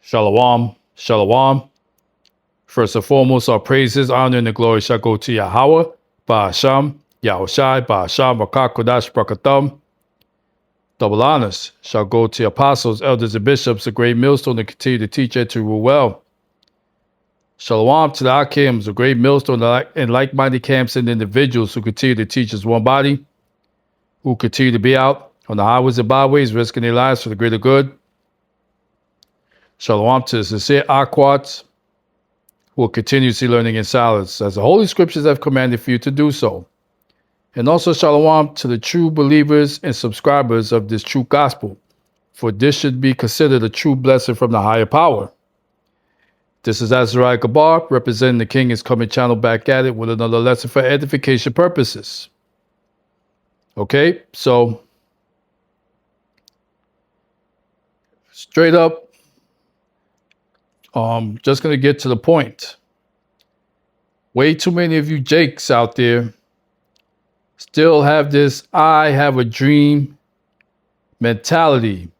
Shalom, shalom. First and foremost, our praises, honor, and the glory shall go to Yahweh, Ba'asham, Yahushai, Ba'asham, Bakakodash, Brakatham. Double honors shall go to apostles, elders, and bishops, a great millstone to continue to teach and to rule well. Shalom to the Akims, a great millstone and like-minded camps and individuals who continue to teach as one body, who continue to be out on the highways and byways, risking their lives for the greater good. Shalom to the sincere Akwats, who will continuously learning in silence, as the Holy Scriptures have commanded for you to do so. And also shalom to the true believers and subscribers of this true gospel, for this should be considered a true blessing from the higher power. This is Azariah Gabar, representing the King is Coming channel, back at it with another lesson for edification purposes. Okay, so straight up, just going to get to the point. Way too many of you Jakes out there still have this I have a dream mentality,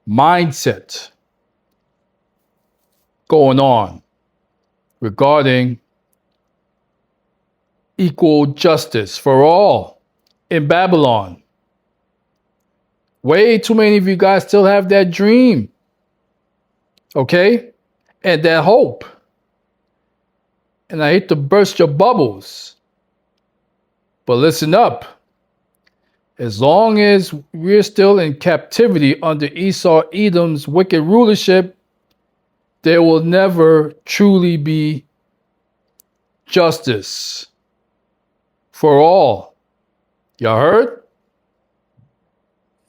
mindset going on regarding equal justice for all in Babylon. Way too many of you guys still have that dream, okay? And that hope. And I hate to burst your bubbles, but listen up. As long as we're still in captivity under Esau Edom's wicked rulership, there will never truly be justice for all. Y'all heard?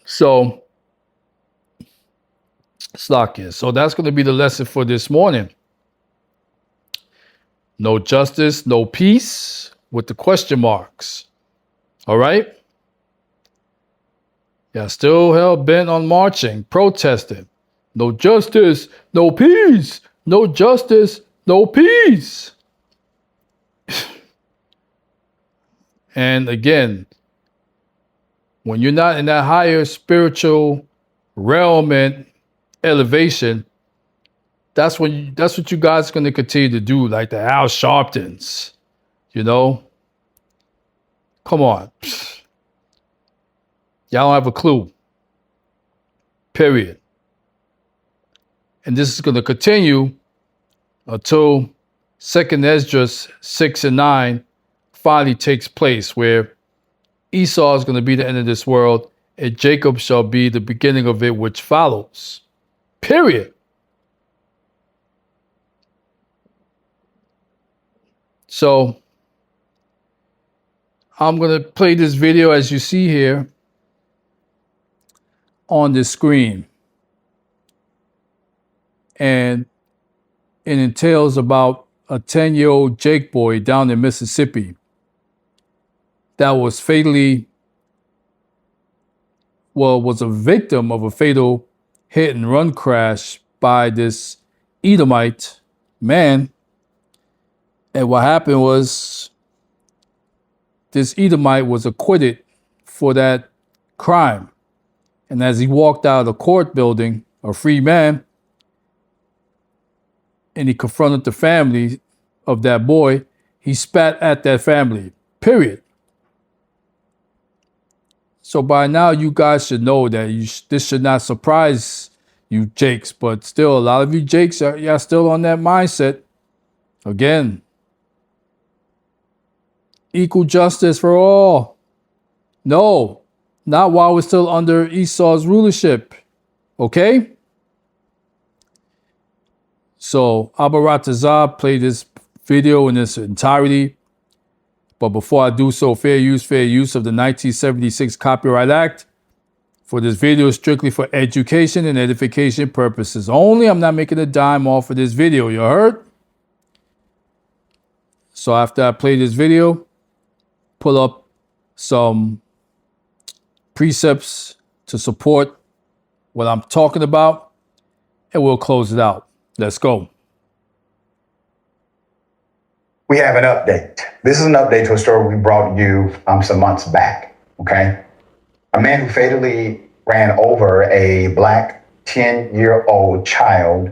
So, Slakia. So that's going to be the lesson for this morning. No justice, no peace, with the question marks. All right? Yeah, still hell bent on marching, protesting. No justice, no peace. No justice, no peace. And again, when you're not in that higher spiritual realm and elevation, that's what you guys are going to continue to do, like the Al Sharptons, you know? Come on. Y'all don't have a clue. Period. And this is going to continue until 2nd Esdras 6 and 9 finally takes place, where Esau is going to be the end of this world and Jacob shall be the beginning of it, which follows. Period. So I'm going to play this video as you see here on the screen. And it entails about a 10-year-old Jake boy down in Mississippi that was was a victim of a fatal hit and run crash by this Edomite man. And what happened was this Edomite was acquitted for that crime. And as he walked out of the court building, a free man, and he confronted the family of that boy, he spat at that family, period. So by now, you guys should know that this should not surprise you Jakes, but still, a lot of you Jakes are still on that mindset. Again, equal justice for all. No, not while we're still under Esau's rulership. Okay? So, Abaratazah played this video in its entirety. But before I do so, fair use of the 1976 Copyright Act. For this video is strictly for education and edification purposes only. I'm not making a dime off of this video, you heard? So after I play this video, pull up some precepts to support what I'm talking about, and we'll close it out. Let's go. We have an update. This is an update to a story we brought you some months back, okay? A man who fatally ran over a black 10-year-old child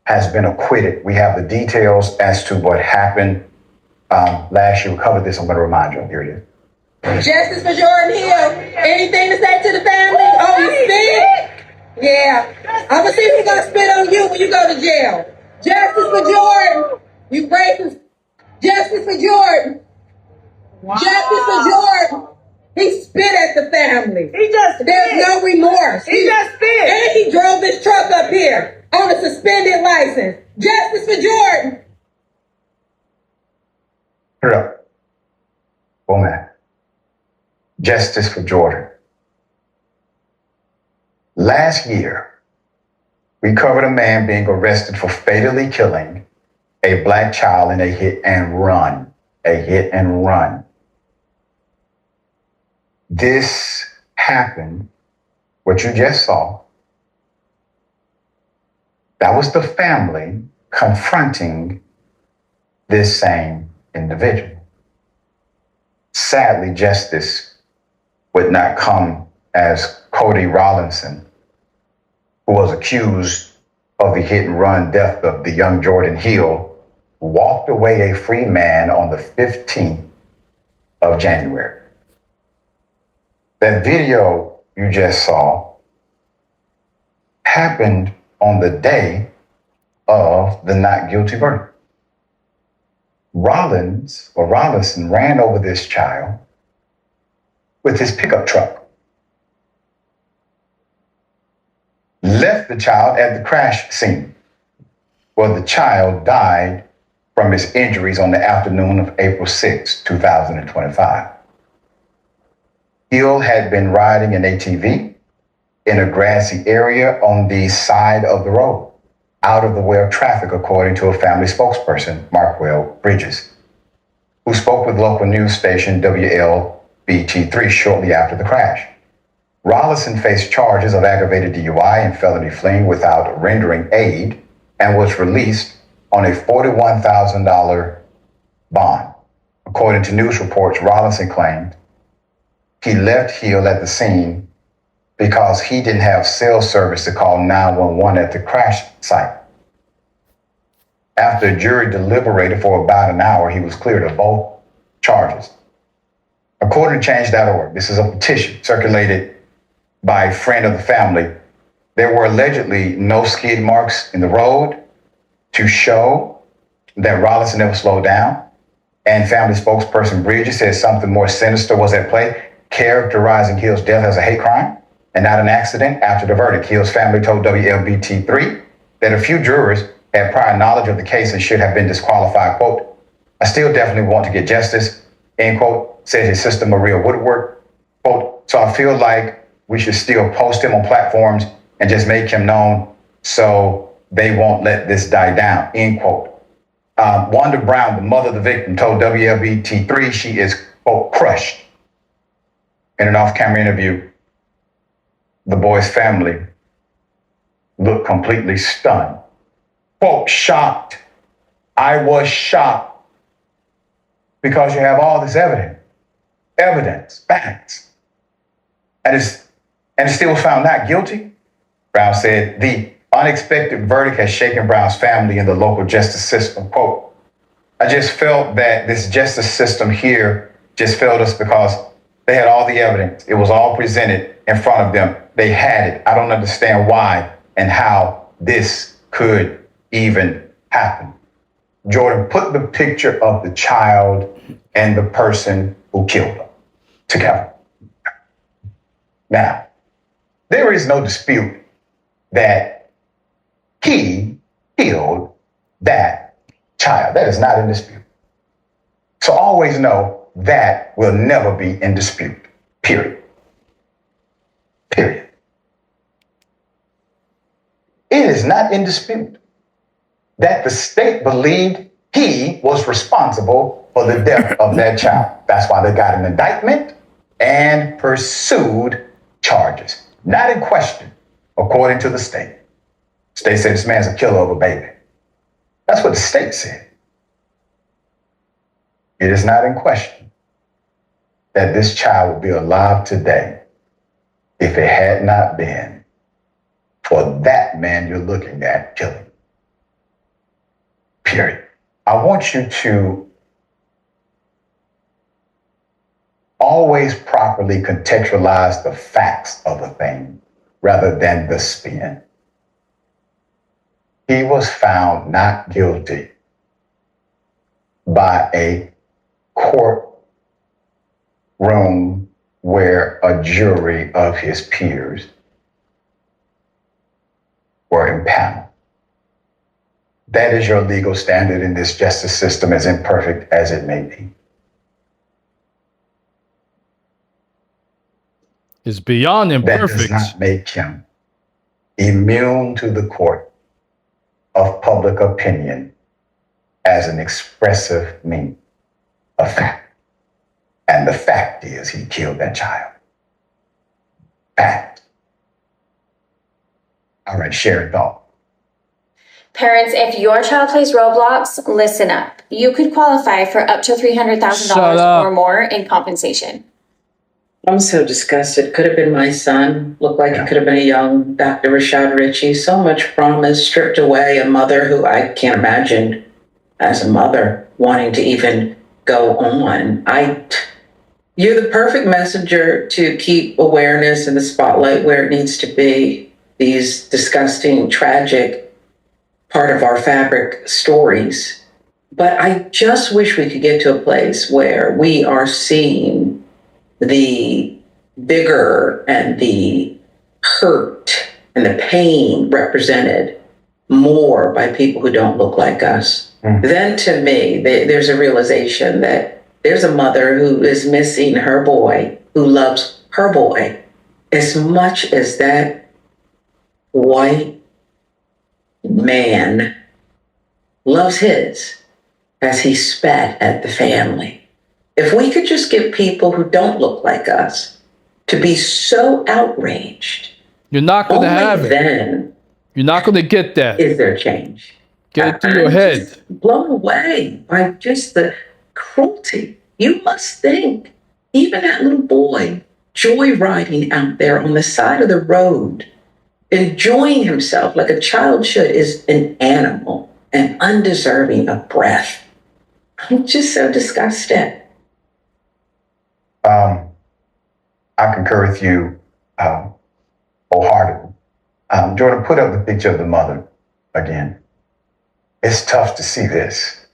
has been acquitted. We have the details as to what happened last year. We covered this. I'm going to remind you. Here it is. Justice for Jordan Hill. Anything to say to the family? Oh, you spit? Yeah. I'm going to see who's going to spit on you when you go to jail. Justice for Jordan. You racist. Justice for Jordan. Wow. Justice for Jordan. He spit at the family. He just spit. There's no remorse. He just spit. And he drove his truck up here on a suspended license. Justice for Jordan. Put it up. Woman. Justice for Jordan. Last year, we covered a man being arrested for fatally killing a black child in a hit and run. A hit and run. This happened, what you just saw. That was the family confronting this same individual. Sadly, justice would not come as Cody Rollinson, who was accused of the hit and run death of the young Jordan Hill, walked away a free man on the 15th of January. That video you just saw happened on the day of the not guilty verdict. Rollinson ran over this child with his pickup truck, left the child at the crash scene, where the child died from his injuries on the afternoon of April 6, 2025. Hill had been riding an ATV in a grassy area on the side of the road, out of the way of traffic, according to a family spokesperson, Markwell Bridges, who spoke with local news station WLBT3 shortly after the crash. Rollinson faced charges of aggravated DUI and felony fleeing without rendering aid and was released on a $41,000 bond. According to news reports, Rollinson claimed he left Hill at the scene because he didn't have cell service to call 911 at the crash site. After a jury deliberated for about an hour, he was cleared of both charges. According to Change.org, this is a petition circulated by a friend of the family. There were allegedly no skid marks in the road to show that Rollinson never slowed down. And family spokesperson Bridges said something more sinister was at play, characterizing Hill's death as a hate crime and not an accident. After the verdict, Hill's family told WLBT3 that a few jurors had prior knowledge of the case and should have been disqualified. Quote, "I still definitely want to get justice," end quote, said his sister Maria Woodward. Quote, "So I feel like we should still post him on platforms and just make him known so they won't let this die down," end quote. Wanda Brown, the mother of the victim, told WLBT3 she is, quote, crushed. In an off-camera interview, the boy's family looked completely stunned. Quote, "Shocked. I was shocked because you have all this evidence, facts, and it still found not guilty." Brown said the unexpected verdict has shaken Brown's family and the local justice system. Quote, "I just felt that this justice system here just failed us because they had all the evidence. It was all presented in front of them. They had it. I don't understand why and how this could even happen." Jordan, put the picture of the child and the person who killed him together. Now, there is no dispute that he killed that child. That is not in dispute. So always know that will never be in dispute, period. Period. It is not in dispute that the state believed he was responsible for the death of that child. That's why they got an indictment and pursued charges. Not in question, according to the state. State said this man's a killer of a baby. That's what the state said. It is not in question that this child would be alive today if it had not been for that man you're looking at killing. period. I want you to always properly contextualize the facts of a thing rather than the spin. He was found not guilty by a courtroom where a jury of his peers were impaneled. That is your legal standard in this justice system, as imperfect as it may be. It's beyond That does imperfect. not make him immune to the court of public opinion as an expressive means of fact. And the fact is he killed that child. Fact. All right, Sharon Dahl. Parents, if your child plays Roblox, listen up. You could qualify for up to Shut $300,000 up. or more in compensation. I'm so disgusted. Could have been my son. Looked like it could have been a young Dr. Rashad Ritchie. So much promise stripped away. A mother who I can't imagine as a mother wanting to even go on. You're the perfect messenger to keep awareness in the spotlight where it needs to be. These disgusting, tragic part of our fabric stories. But I just wish we could get to a place where we are seeing the vigor and the hurt and the pain represented more by people who don't look like us. Then to me, there's a realization that there's a mother who is missing her boy, who loves her boy as much as that white man loves his, as he spat at the family. If we could just get people who don't look like us to be so outraged, You're not going to only have it. then You're not going to get that. is there change. Get it through your I'm head. just blown away by just the cruelty. You must think, even that little boy joyriding out there on the side of the road, enjoying himself like a child should, is an animal and undeserving of breath. I'm just so disgusted. I concur with you wholeheartedly. Jordan, put up the picture of the mother again. It's tough to see this.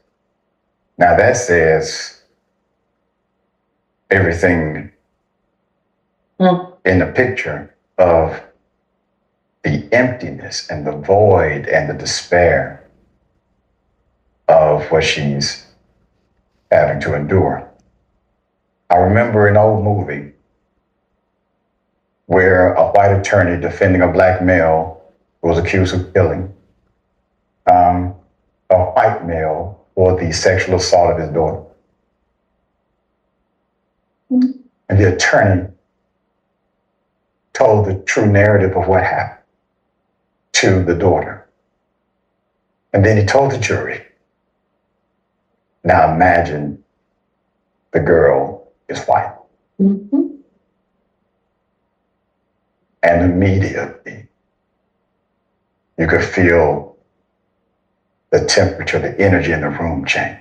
Now that says everything in the picture of the emptiness and the void and the despair of what she's having to endure. I remember an old movie where a white attorney defending a black male who was accused of killing a white male for the sexual assault of his daughter. And the attorney told the true narrative of what happened to the daughter. And then he told the jury, now imagine the girl is white. Mm-hmm. And immediately you could feel the temperature, the energy in the room change.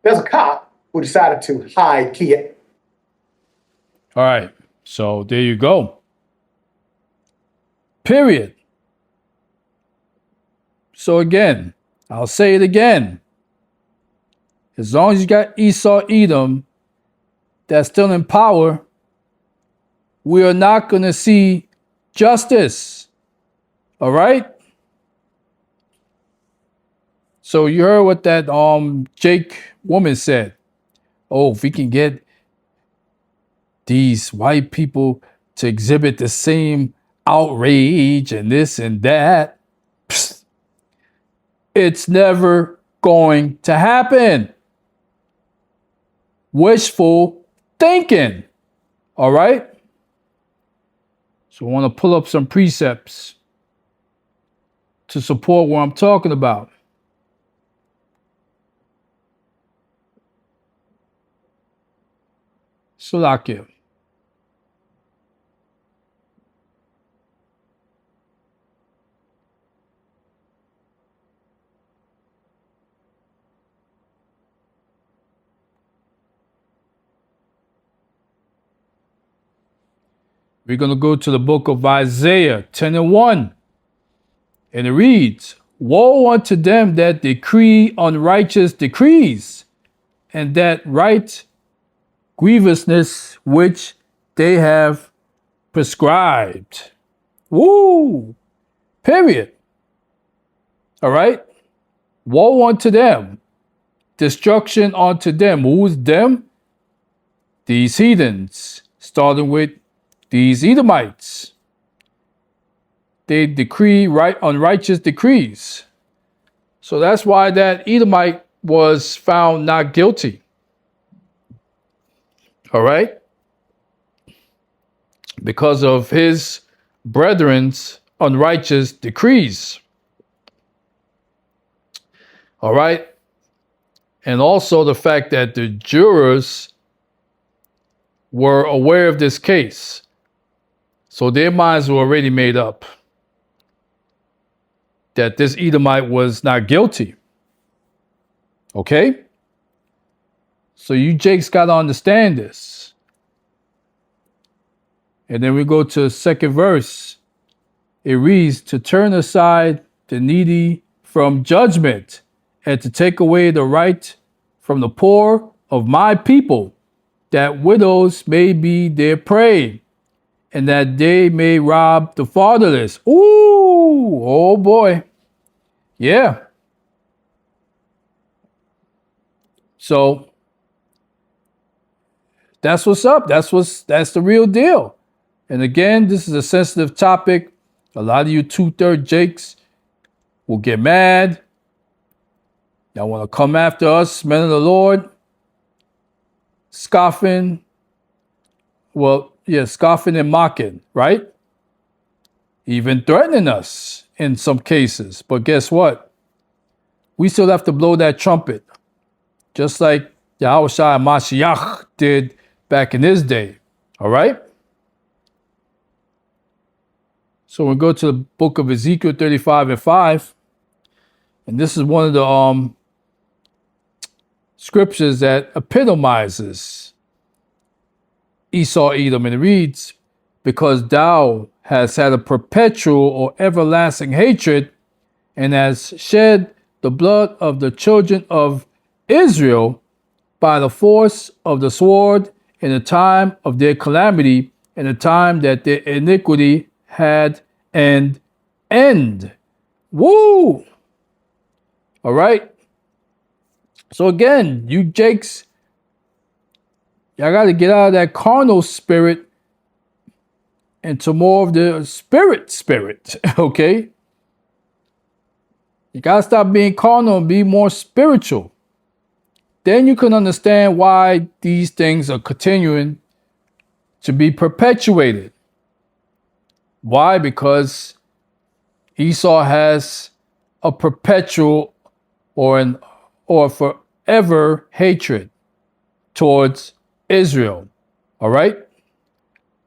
There's a cop who decided to hide Kia. All right. So there you go. Period. So again, I'll say it again. As long as you got Esau Edom that's still in power, we are not going to see justice. All right? So you heard what that Jake woman said. Oh, if we can get these white people to exhibit the same outrage and this and that, psst, it's never going to happen. Wishful thinking. All right? So I want to pull up some precepts to support what I'm talking about. Salakia. We're going to go to the book of Isaiah 10:1. And it reads, Woe unto them that decree unrighteous decrees, and that write grievousness which they have prescribed. Woo! Period. All right? Woe unto them. Destruction unto them. Who's them? These heathens, starting with these Edomites. They decree unrighteous decrees. So that's why that Edomite was found not guilty. All right? Because of his brethren's unrighteous decrees. All right? And also the fact that the jurors were aware of this case. So their minds were already made up that this Edomite was not guilty. Okay? So you Jakes got to understand this. And then we go to the second verse. It reads, to turn aside the needy from judgment and to take away the right from the poor of my people, that widows may be their prey, and that they may rob the fatherless. Ooh, oh boy. Yeah. So that's what's up. That's the real deal. And again, this is a sensitive topic. A lot of you 2/3 Jakes will get mad. Y'all want to come after us, men of the Lord, scoffing. Well, yeah, scoffing and mocking, right? Even threatening us in some cases. But guess what? We still have to blow that trumpet, just like Yahushua Mashiach did back in his day. All right? So we go to the book of Ezekiel 35:5. And this is one of the scriptures that epitomizes Esau Edom. And it reads, because thou hast had a perpetual or everlasting hatred, and hast shed the blood of the children of Israel by the force of the sword in the time of their calamity, in the time that their iniquity had an end. Woo! All right? So again, you Jakes, y'all got to get out of that carnal spirit into more of the spirit, okay? You got to stop being carnal and be more spiritual. Then you can understand why these things are continuing to be perpetuated. Why? Because Esau has a perpetual or forever hatred towards Israel. All right?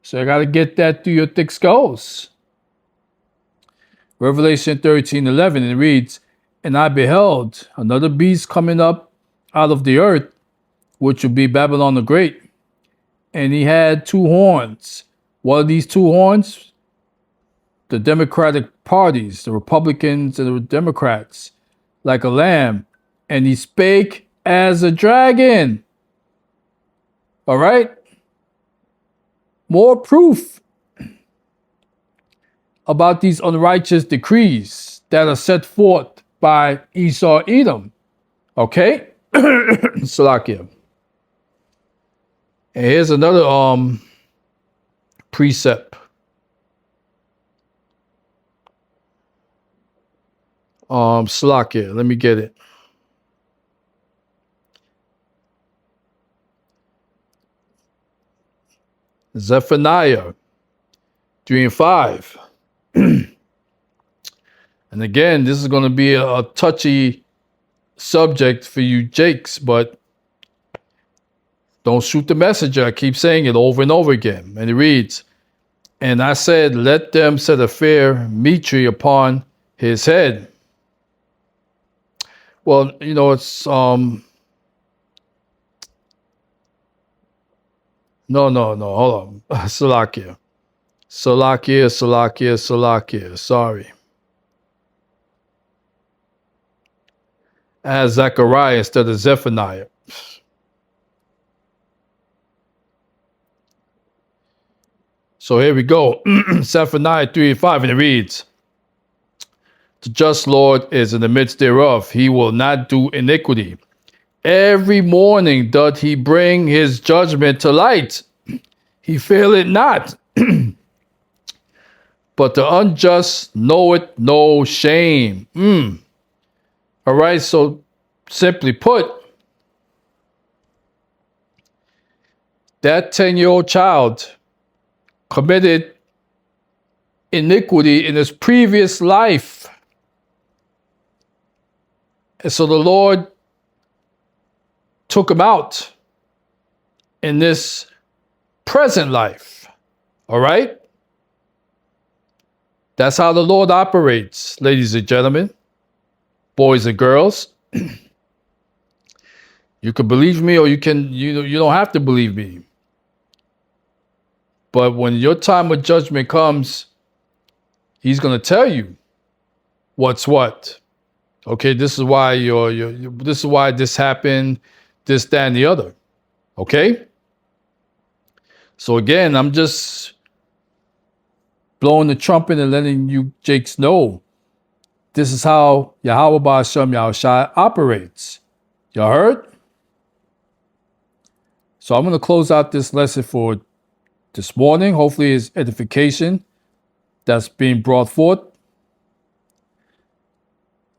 So I got to get that through your thick skulls. Revelation 13:11, it reads, and I beheld another beast coming up out of the earth, which would be Babylon the Great. And he had 2 horns. What are these 2 horns? The Democratic parties, the Republicans and the Democrats, like a lamb. And he spake as a dragon. All right? More proof about these unrighteous decrees that are set forth by Esau Edom. Okay? Salakia. And here's another precept. Salakia, let me get it. Zephaniah 3:5. And again, this is going to be a touchy subject for you Jakes, but don't shoot the messenger. I keep saying it over and over again. And it reads, and I said, let them set a fair mitre upon his head. Well, you know, it's no, hold on. Salakia. Salakia, Salakia, Salakia. Sorry. As Zechariah instead of Zephaniah. So here we go. Zephaniah 3:5, and it reads, the just Lord is in the midst thereof. He will not do iniquity. Every morning doth he bring his judgment to light. He faileth not. But the unjust knoweth no shame. All right, so simply put, that 10-year-old child committed iniquity in his previous life. And so the Lord took him out in this present life. All right? That's how the Lord operates, ladies and gentlemen, boys and girls. You can believe me or you don't have to believe me. But when your time of judgment comes, he's going to tell you what's what. Okay, this is why this is why this happened, this, that, and the other. Okay? So again, I'm just blowing the trumpet and letting you Jakes know this is how Yahweh Ba'ashem Yahushai operates. Y'all heard? So I'm going to close out this lesson for this morning. Hopefully it's edification that's being brought forth.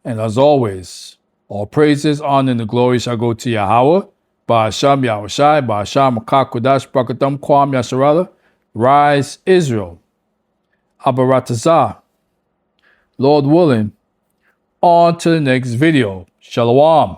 And as always, all praises, honor, and the glory shall go to Yahweh, Ba'ashem Yahushai, Ba'ashem Makak Kodash Brakatam Kwam Yasharala. Rise, Israel. Abaratazah. Lord willing, on to the next video. Shalom.